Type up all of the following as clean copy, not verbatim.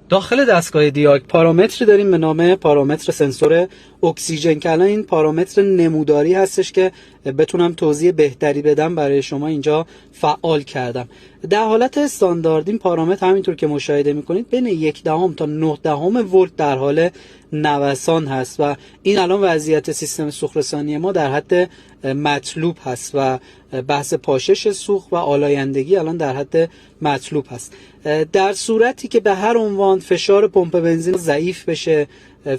داخل دستگاه دیاگ پارامتری داریم به نام پارامتر سنسور اکسیژن که الان این پارامتر نموداری هستش که بتونم توضیح بهتری بدم برای شما اینجا فعال کردم. در حالت استاندارد این پارامتر همینطور که مشاهده میکنید بین 1 دهم تا 9 دهم ولت در حال نوسان هست و این الان وضعیت سیستم سوخت‌رسانی ما در حد مطلوب هست و بحث پاشش سوخت و آلایندگی الان در حد مطلوب هست. در صورتی که به هر عنوان فشار پمپ بنزین ضعیف بشه،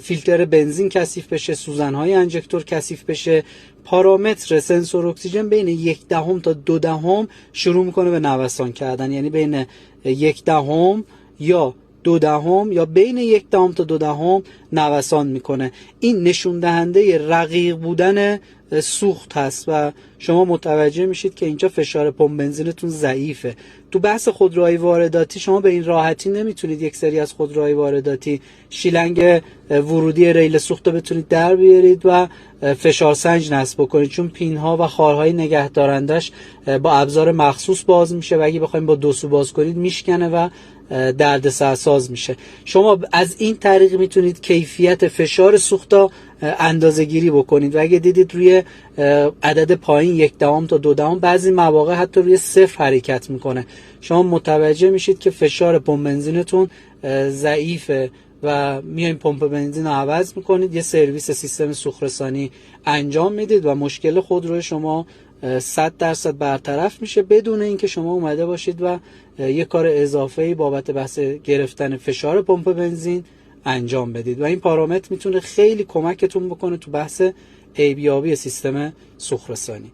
فیلتر بنزین کثیف بشه، سوزن‌های انجکتور کثیف بشه، پارامتر سنسور اکسیژن بین 1 دهم تا 2 دهم شروع میکنه به نوسان کردن، یعنی بین 1 دهم یا 2 دهم یا بین 1 دهم تا 2 دهم نوسان میکنه. این نشون دهنده رقیق بودن سوخت هست و شما متوجه میشید که اینجا فشار پمپ بنزینتون ضعیفه. تو بحث خودروهای وارداتی شما به این راحتی نمیتونید یک سری از خودروهای وارداتی شیلنگ ورودی ریل سوخت رو بتونید در بیارید و فشار سنج نصب بکنید، چون پینها و خارهای نگهدارندش با ابزار مخصوص باز میشه و اگه بخواید با دوسو باز کنید میشکنه و دردسرساز میشه. شما از این طریق میتونید کیفیت فشار سوخت رو اندازه گیری بکنید و اگه دیدید روی عدد پایین 1 دهم تا 2 دهم بعضی مواقع حتی روی 0 حرکت میکنه، شما متوجه میشید که فشار پمپ بنزینتون ضعیفه و میاین پمپ بنزین رو عوض میکنید، یه سرویس سیستم سوخت‌رسانی انجام میدید و مشکل خودرو شما 100% برطرف میشه بدون اینکه شما اومده باشید و یه کار اضافه‌ای بابت بحث گرفتن فشار پمپ بنزین انجام بدید و این پارامتر میتونه خیلی کمکتون بکنه تو بحث عیبیابی سیستم سوخت‌رسانی.